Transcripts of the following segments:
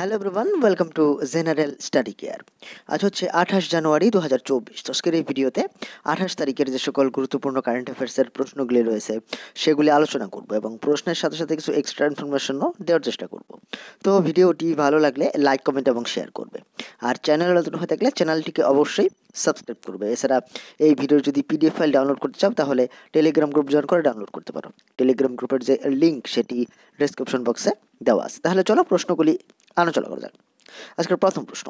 Hello everyone, welcome to general study care. আজ হচ্ছে 28 জানুয়ারি 2024। তো আজকের এই ভিডিওতে 28 তারিখের যে সকল গুরুত্বপূর্ণ কারেন্ট অ্যাফেয়ার্সের প্রশ্নগুলি রয়েছে সেগুলি আলোচনা করব এবং প্রশ্নের সাথে সাথে কিছু এক্সট্রা ইনফরমেশনও দেওয়ার চেষ্টা করব। তো ভিডিওটি ভালো লাগলে লাইক, কমেন্ট এবং শেয়ার করবে। আর চ্যানেলে নতুন হয়ে থাকলে চ্যানেলটিকে অবশ্যই সাবস্ক্রাইব করবে। এছাড়া এই ভিডিওর যদি পিডিএফ ফাইল ডাউনলোড করতে চাও তাহলে টেলিগ্রাম গ্রুপ জয়েন করে ডাউনলোড করতে পারো। টেলিগ্রাম গ্রুপের যে লিঙ্ক সেটি ডেসক্রিপশন বক্সে দেওয়া আছে। তাহলে চলো প্রশ্নগুলি আলোচনা করা যাক। আজকের প্রথম প্রশ্ন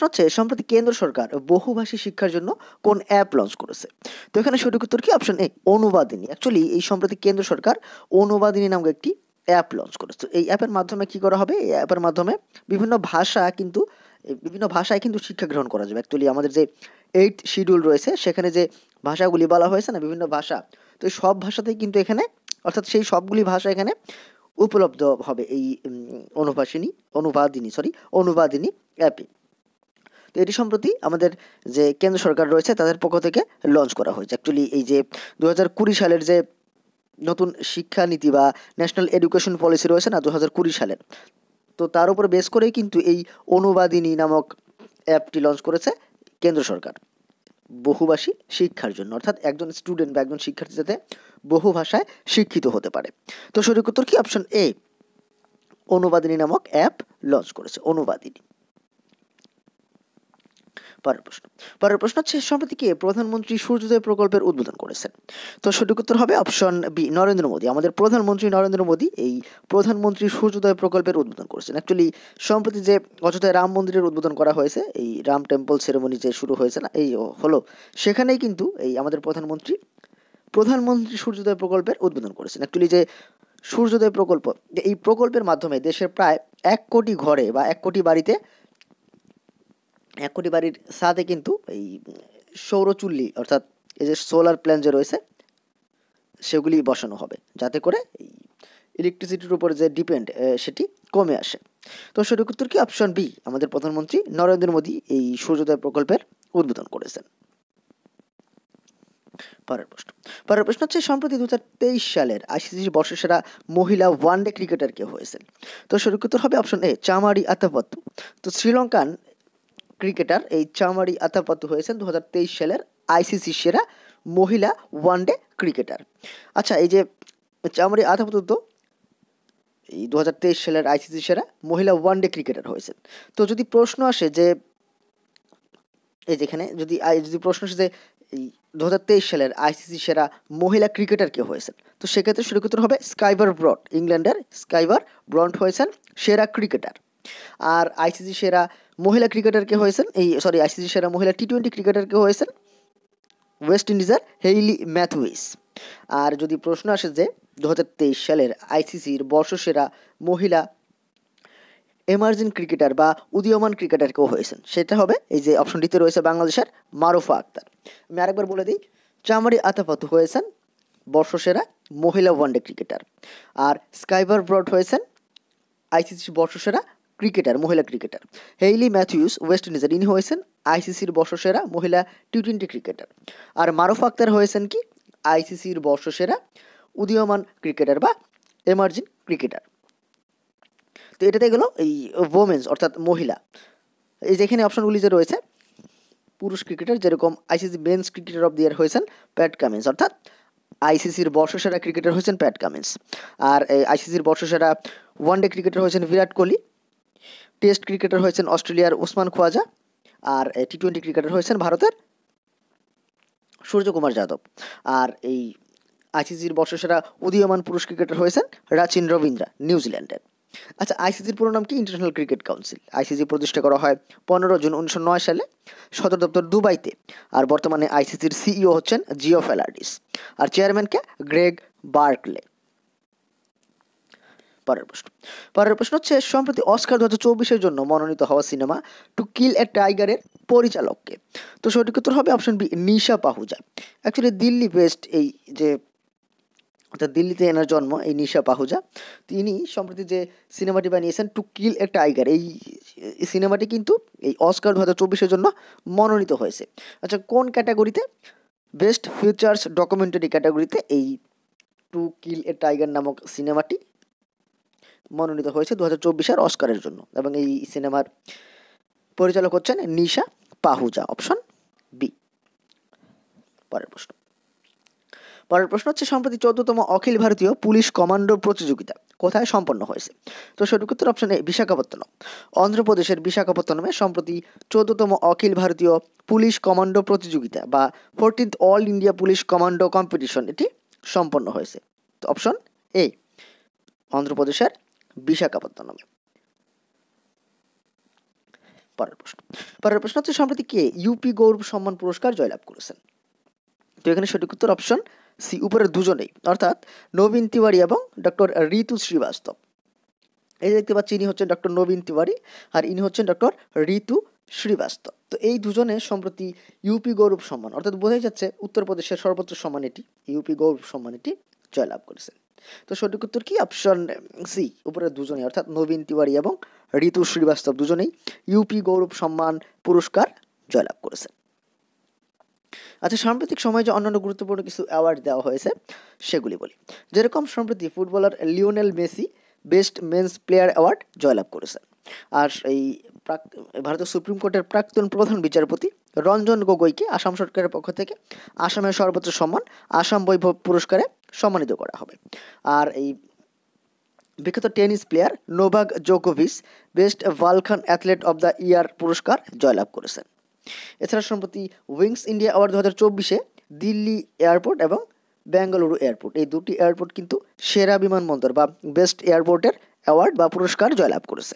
হচ্ছে, সম্প্রতি কেন্দ্র সরকার বহুভাষী শিক্ষার জন্য কোন অ্যাপ লঞ্চ করেছে? তো এখানে সঠিক উত্তর কি? Option A, অনুবাদিনী। অ্যাকচুয়ালি এই সম্প্রতি কেন্দ্র সরকার অনুবাদিনী নামক একটি অ্যাপ লঞ্চ করেছে। এই অ্যাপের মাধ্যমে কি করা হবে? এই অ্যাপের মাধ্যমে বিভিন্ন ভাষায় কিন্তু শিক্ষা গ্রহণ করা যাবে। অ্যাকচুয়ালি আমাদের যে 8 শিডিউল রয়েছে সেখানে যে ভাষাগুলি বলা হয়েছে না, বিভিন্ন ভাষা, তো এই সব ভাষাতেই কিন্তু এখানে, অর্থাৎ সেই সবগুলি ভাষা এখানে উপলব্ধ হবে এই অনুবাদিনী অ্যাপে। তো এটি সম্প্রতি আমাদের যে কেন্দ্র সরকার রয়েছে তাদের পক্ষ থেকে লঞ্চ করা হয়েছে। অ্যাকচুয়ালি এই যে 2020 সালের যে নতুন শিক্ষানীতি বা ন্যাশনাল এডুকেশন পলিসি রয়েছে না 2020 সালের, তো তার উপর বেস করেই কিন্তু এই অনুবাদিনী নামক অ্যাপটি লঞ্চ করেছে কেন্দ্র সরকার বহুভাষী শিক্ষার জন্য, অর্থাৎ একজন স্টুডেন্ট বা একজন শিক্ষার্থী যাতে বহু ভাষায় শিক্ষিত হতে পারে। তো সঠিক উত্তর কি? অপশন এ, অনুবাদিনী নামক অ্যাপ লঞ্চ করেছে অনুবাদিনী। পরের প্রশ্ন হচ্ছে, সম্প্রতি কে প্রধানমন্ত্রী সূর্যোদয় প্রকল্পের উদ্বোধন করেছেন? তো সঠিক উত্তর হবে অপশন বি, নরেন্দ্র মোদী। আমাদের প্রধানমন্ত্রী নরেন্দ্র মোদী এই প্রধানমন্ত্রী সূর্যোদয় প্রকল্পের উদ্বোধন করেছেন। অ্যাকচুয়ালি সম্প্রতি যে অযোধ্যায় রাম মন্দিরের উদ্বোধন করা হয়েছে, এই রাম টেম্পল সেরেমনি যে শুরু হয়েছে না, এই হলো, সেখানেই কিন্তু এই আমাদের প্রধানমন্ত্রী সূর্যোদয় প্রকল্পের উদ্বোধন করেছেন। অ্যাকচুয়ালি যে সূর্যোদয় প্রকল্প, এই প্রকল্পের মাধ্যমে দেশের প্রায় 1 কোটি ঘরে বা 1 কোটি বাড়ির ছাদে কিন্তু এই সৌরচুল্লি, অর্থাৎ এই যে সোলার প্ল্যান যে রয়েছে সেগুলি বসানো হবে, যাতে করে এই ইলেকট্রিসিটির উপর যে ডিপেন্ড সেটি কমে আসে। তো সঠিক উত্তর কি? অপশন বি, আমাদের প্রধানমন্ত্রী নরেন্দ্র মোদী এই সূর্যোদয় প্রকল্পের উদ্বোধন করেছেন। পরের প্রশ্ন হচ্ছে, সম্প্রতি 2023 সালের আইসিসি বর্ষসেরা মহিলা ওয়ানডে ক্রিকেটার কে হয়েছেন? তো সঠিক উত্তর হবে অপশন এ, চামারি আতাপাত্তু। তো শ্রীলঙ্কান ক্রিকেটার এই চামারি আতাপাত্তু হয়েছেন 2023 সালের আইসিসি সেরা মহিলা ওয়ানডে ক্রিকেটার। আচ্ছা, এই যে চামারি আতাপাত্তু তো এই 2023 সালের আইসিসি সেরা মহিলা ওয়ানডে ক্রিকেটার হয়েছেন। তো যদি প্রশ্ন আসে যে এই যেখানে যদি প্রশ্ন আসে যে এই 2023 সালের আইসিসি সেরা মহিলা ক্রিকেটার কে হয়েছেন, তো সেক্ষেত্রে সঠিক উত্তর হবে স্কাইবার ব্রড। ইংল্যান্ডের স্কাইবার ব্রন্ট হয়েছেন সেরা ক্রিকেটার। আর আইসিসি সেরা মহিলা ক্রিকেটার কে হয়েছেন, আইসিসি সেরা মহিলা টি-20 ক্রিকেটার কে হয়েছেন ওয়েস্ট ইন্ডিজের হেইলি ম্যাথুইস। আর যদি প্রশ্ন আসে যে 2023 সালের আইসিসির বর্ষসেরা মহিলা এমার্জিং ক্রিকেটার বা উদীয়মান ক্রিকেটার কেউ হয়েছেন, সেটা হবে এই যে অপশন ডিতে রয়েছে বাংলাদেশের মারুফা আক্তার। আমি আরেকবার বলে দিই, চামারি আতাপাতু হয়েছেন বর্ষসেরা মহিলা ওয়ানডে ক্রিকেটার, আর স্কাইবার ব্রড হয়েছেন আইসিসির বর্ষসেরা মহিলা ক্রিকেটার। হেইলি ম্যাথিউস ওয়েস্ট ইন্ডিজের, ইনি হয়েছেন আইসিসির বর্ষসেরা মহিলা টি-20 ক্রিকেটার। আর মারুফা আক্তার হয়েছেন কি? আইসিসির বর্ষসেরা উদীয়মান ক্রিকেটার বা এমার্জিং ক্রিকেটার। তো এটাতে গেল এই ওমেন্স, অর্থাৎ মহিলা। এই যেখানে অপশনগুলি যে রয়েছে, পুরুষ ক্রিকেটার যেরকম ICC men's cricketer of the year হয়েছেন প্যাট কামিন্স, অর্থাৎ আইসিসির বর্ষসেরা ক্রিকেটার হয়েছেন প্যাট কামিন্স। আর আইসিসির বর্ষসেরা ওয়ানডে ক্রিকেটার হয়েছেন বিরাট কোহলি। টেস্ট ক্রিকেটার হয়েছেন অস্ট্রেলিয়ার উসমান খোয়াজা। আর টি-20 ক্রিকেটার হয়েছেন ভারতের সূর্যকুমার যাদব। আর এই আইসিসির বর্ষসেরা উদীয়মান পুরুষ ক্রিকেটার হয়েছেন রাচিন রবীন্দ্রা, নিউজিল্যান্ডের। আচ্ছা, আইসিসির পুরো নাম কি? International cricket council. আইসিসি প্রতিষ্ঠা করা হয় 15 জুন 1909 সালে, সদর দপ্তর দুবাইতে। আর বর্তমানে আইসিসির সিইও হচ্ছেন জিও ফেলার্ডিস, আর চেয়ারম্যানকে গ্রেগ বার্কলে। পরের প্রশ্ন হচ্ছে, সম্প্রতি অস্কার 2024-এর জন্য মনোনীত হওয়া সিনেমা টু কিল এ টাইগারের পরিচালককে? তো সঠিক উত্তর হবে অপশন বি, নিশা পাহুজা। অ্যাকচুয়ালি দিল্লি বেস্ট এই যে, অর্থাৎ দিল্লিতে এনার জন্ম এই নিশা পাহুজা। তিনি সম্প্রতি যে সিনেমাটি বানিয়েছেন টু কিল এ টাইগার, এই সিনেমাটি কিন্তু এই অস্কার 2024-এর জন্য মনোনীত হয়েছে। আচ্ছা, কোন ক্যাটাগরিতে? বেস্ট ফিচার্স ডকুমেন্টারি ক্যাটাগরিতে এই টু কিল এ টাইগার নামক সিনেমাটি মনোনীত হয়েছে 2024 অস্কারের জন্য, এবং এই সিনেমার পরিচালক হচ্ছেন নিশা পাহুজা। Option B. পরের প্রশ্ন হচ্ছে সম্প্রতি 14তম অখিল ভারতীয় পুলিশ কমান্ডো প্রতিযোগিতা কোথায় সম্পন্ন হয়েছে? তো সঠিক উত্তর অপশন এ বিশাখাপত্তনম। অন্ধ্রপ্রদেশের বিশাখাপত্তনমে সম্প্রতি 14তম অখিল ভারতীয় পুলিশ কমান্ডো প্রতিযোগিতা বা 14th all India police commando competition এটি সম্পন্ন হয়েছে। তো অপশন এ অন্ধ্রপ্রদেশের বিশাখাপত্তনমে। পরের প্রশ্ন হচ্ছে সম্প্রতি কে ইউপি গৌরব সম্মান পুরস্কার জয়লাভ করেছেন? তো এখানে সঠিক উত্তর অপশন সি, উপরের দুজনেই, অর্থাৎ নবীন তিওয়ারি এবং ডক্টর ঋতু শ্রীবাস্তব। এই দেখতে পাচ্ছি ইনি হচ্ছেন ডক্টর নবীন তিওয়ারি আর ইনি হচ্ছেন ডক্টর ঋতু শ্রীবাস্তব। তো এই দুজনে সম্প্রতি ইউপি গৌরব সম্মান, অর্থাৎ বোঝাই যাচ্ছে উত্তরপ্রদেশের সর্বোচ্চ সম্মান এটি, ইউপি গৌরব সম্মান এটি জয়লাভ করেছে। তো সঠিক উত্তর কি? অপশন সি, উপরের দুজনেই, অর্থাৎ নবীন তিওয়ারি এবং ঋতু শ্রীবাস্তব দুজনেই ইউপি গৌরব সম্মান পুরস্কার জয়লাভ করেছে। আচ্ছা, সাম্প্রতিক সময়ে যে অন্যান্য গুরুত্বপূর্ণ কিছু অ্যাওয়ার্ড দেওয়া হয়েছে সেগুলি বলি। যেরকম সম্প্রতি footballer Lionel Messi best men's player award জয়লাভ করেছেন। আর এই ভারতের সুপ্রিম কোর্টের প্রাক্তন প্রধান বিচারপতি রঞ্জন গগৈকে আসাম সরকারের পক্ষ থেকে আসামের সর্বোচ্চ সম্মান আসাম বৈভব পুরস্কারে সম্মানিত করা হবে। আর এই বিখ্যাত টেনিস প্লেয়ার নোভাক জোকোভিচ best Balkan athlete of the year পুরস্কার জয়লাভ করেছেন। এছাড়া সম্প্রতি উইংস ইন্ডিয়া অ্যাওয়ার্ড 2024-এ দিল্লি এয়ারপোর্ট এবং বেঙ্গালুরু এয়ারপোর্ট, এই দুটি এয়ারপোর্ট কিন্তু সেরা বিমানবন্দর বা বেস্ট এয়ারপোর্টের অ্যাওয়ার্ড বা পুরস্কার জয়লাভ করেছে।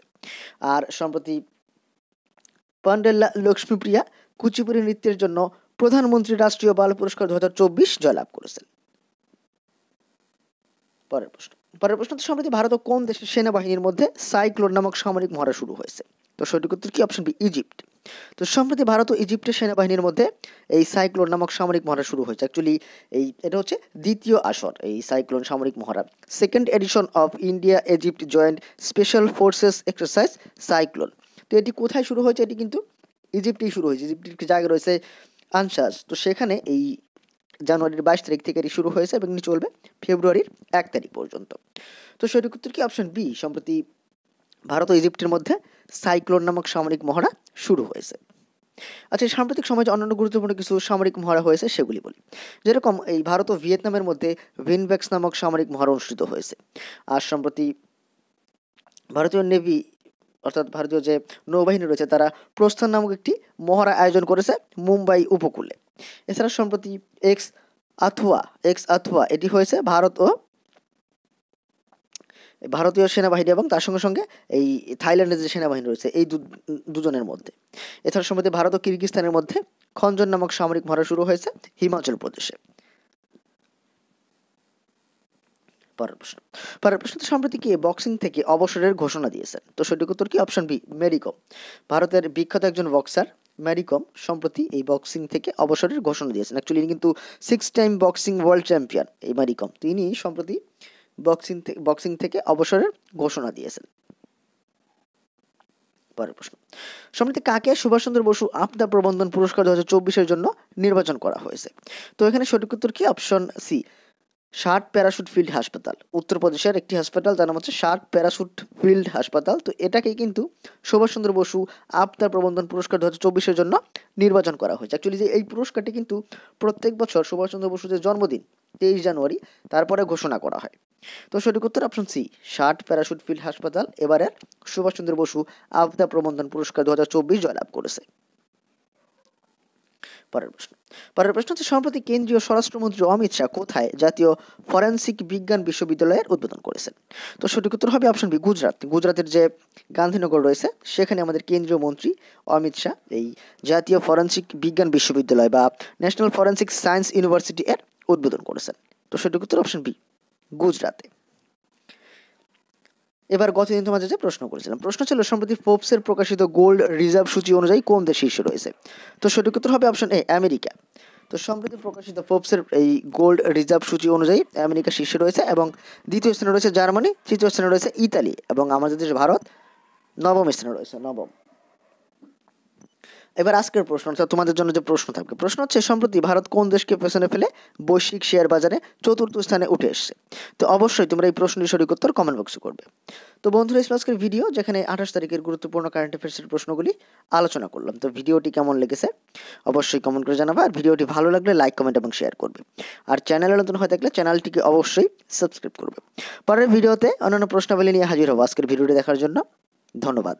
আর সম্প্রতি পান্ডেল্লা লক্ষ্মীপ্রিয়া কুচিপুড়ি নৃত্যের জন্য প্রধানমন্ত্রী রাষ্ট্রীয় বাল পুরস্কার 2024 জয়লাভ করেছেন। পরের প্রশ্ন হচ্ছে সম্প্রতি ভারত ও কোন দেশের সেনাবাহিনীর মধ্যে সাইক্লোন নামক সামরিক মহড়া শুরু হয়েছে? তো সঠিক উত্তর কি? Option B, Egypt. তো সম্প্রতি ভারত ও ইজিপ্টের সেনাবাহিনীর মধ্যে এই সাইক্লোন নামক সামরিক মহড়া শুরু হয়েছে। অ্যাকচুয়ালি এটা হচ্ছে দ্বিতীয় আসর এই সাইক্লোন সামরিক মহড়া, second edition of India Egypt joint special forces exercise cyclone. তো এটি কোথায় শুরু হয়েছে? এটি কিন্তু ইজিপ্টেই শুরু হয়েছে। ইজিপ্টের জায়গা রয়েছে আনসাস, তো সেখানে এই জানুয়ারির 22 তারিখ থেকে এটি শুরু হয়েছে এবং চলবে ফেব্রুয়ারির 1 তারিখ পর্যন্ত। তো সঠিক উত্তর কি? অপশন বি, সম্প্রতি ভারত ও ইজিপ্টের মধ্যে সাইক্লোন নামক সামরিক মহড়া শুরু হয়েছে। আচ্ছা, সাম্প্রতিক সময়ে অন্যান্য গুরুত্বপূর্ণ কিছু সামরিক মহড়া হয়েছে সেগুলি বলি। যেরকম এই ভারত ও ভিয়েতনামের মধ্যে ভিনভ্যাক্স নামক সামরিক মহড়া অনুষ্ঠিত হয়েছে। আর সম্প্রতি ভারতীয় নেভি, অর্থাৎ ভারতীয় যে নৌবাহিনী রয়েছে, তারা প্রস্থান নামক একটি মহড়া আয়োজন করেছে মুম্বাই উপকূলে। এছাড়া সম্প্রতি এক্স আথুয়া এটি হয়েছে ভারতীয় সেনাবাহিনী এবং তার সঙ্গে সঙ্গে এই থাইল্যান্ডের যে সেনাবাহিনী রয়েছে এই দুজনের মধ্যে। এছাড়া সম্প্রতি ভারত ও কিরগিজস্তানের মধ্যে খঞ্জন নামক সামরিক মহড়া শুরু হয়েছে হিমাচল প্রদেশে। পরের প্রশ্ন সম্প্রতি কে বক্সিং থেকে অবসরের ঘোষণা দিয়েছেন? তো সঠিক উত্তর কি? অপশন বি, মেরি কম। ভারতের বিখ্যাত একজন বক্সার মেরি কম সম্প্রতি এই বক্সিং থেকে অবসরের ঘোষণা দিয়েছেন। অ্যাকচুয়ালি ইনি কিন্তু 6 টাইম বক্সিং ওয়ার্ল্ড চ্যাম্পিয়ন এই মেরি কম। তিনি সম্প্রতি বক্সিং থেকে অবসরের ঘোষণা দিয়েছেন। পরের প্রশ্ন সম্প্রতি কাকে সুভাষচন্দ্র বসু আপদা প্রবন্ধন পুরস্কার 2024-এর জন্য নির্বাচন করা হয়েছে? তো এখানে সঠিক উত্তর কি? অপশন সি, শার্ট প্যারাশুট ফিল্ড হাসপাতাল। উত্তরপ্রদেশের একটি হাসপাতাল, যার নাম হচ্ছে শার্ট প্যারাশুট ফিল্ড হাসপাতাল। তো এটাকে কিন্তু সুভাষচন্দ্র বসু আপদা প্রবন্ধন পুরস্কার 2024-এর জন্য নির্বাচন করা হয়েছে। অ্যাকচুয়ালি যে এই পুরস্কারটি কিন্তু প্রত্যেক বছর সুভাষচন্দ্র বসুর যে জন্মদিন 23 জানুয়ারি তারপরে ঘোষণা করা হয়। তো সঠিক উত্তর অপশন সি, শার্ট প্যারাশুট ফিল্ড হাসপাতাল এবারের সুভাষচন্দ্র বসু আপদা প্রবন্ধন পুরস্কার 2024 জয়লাভ করেছে। পরের প্রশ্ন হচ্ছে সম্প্রতি কেন্দ্রীয় স্বরাষ্ট্রমন্ত্রী অমিত শাহ কোথায় জাতীয় ফরেন্সিক বিজ্ঞান বিশ্ববিদ্যালয়ের উদ্বোধন করেছেন? তো সঠিক উত্তর হবে অপশন বি, গুজরাতের যে গান্ধীনগর রয়েছে সেখানে আমাদের কেন্দ্রীয় মন্ত্রী অমিত শাহ এই জাতীয় ফরেন্সিক বিজ্ঞান বিশ্ববিদ্যালয় বা ন্যাশনাল ফরেন্সিক সায়েন্স ইউনিভার্সিটি এর উদ্বোধন করেছেন। তো সঠিক উত্তর অপশন বি, গুজরাতে। এবার গতদিন তোমাদের যে প্রশ্ন করেছিলাম, প্রশ্ন ছিল সম্প্রতি ফোর্বসের প্রকাশিত গোল্ড রিজার্ভ সূচি অনুযায়ী কোন দেশ শীর্ষে রয়েছে? তো সঠিক উত্তর হবে অপশন এ, আমেরিকা। তো সম্প্রতি প্রকাশিত ফোর্বসের এই গোল্ড রিজার্ভ সূচি অনুযায়ী আমেরিকা শীর্ষে রয়েছে এবং দ্বিতীয় স্থানে রয়েছে জার্মানি, তৃতীয় স্থানে রয়েছে ইতালি এবং আমাদের দেশ ভারত নবম স্থানে রয়েছে, নবম। এবার আজকের প্রশ্ন অর্থাৎ তোমাদের জন্য যে প্রশ্ন থাকবে, প্রশ্ন হচ্ছে সম্প্রতি ভারত কোন দেশকে পেছনে ফেলে বৈশ্বিক শেয়ার বাজারে চতুর্থ স্থানে উঠে এসেছে? তো অবশ্যই তোমরা এই প্রশ্নটির সঠিক উত্তর কমেন্ট বক্সে করবে। তো বন্ধুরা, এই ছিল আজকের ভিডিও, যেখানে 28 তারিখের গুরুত্বপূর্ণ কারেন্ট অ্যাফেয়ার্সের প্রশ্নগুলি আলোচনা করলাম। তো ভিডিওটি কেমন লেগেছে অবশ্যই কমেন্ট করে জানাবে, আর ভিডিওটি ভালো লাগলে লাইক, কমেন্ট এবং শেয়ার করবে। আর চ্যানেলে নতুন হয়ে থাকলে চ্যানেলটিকে অবশ্যই সাবস্ক্রাইব করবে। পরের ভিডিওতে অন্যান্য প্রশ্নাবলী নিয়ে হাজির হবো। আজকের ভিডিওটি দেখার জন্য ধন্যবাদ।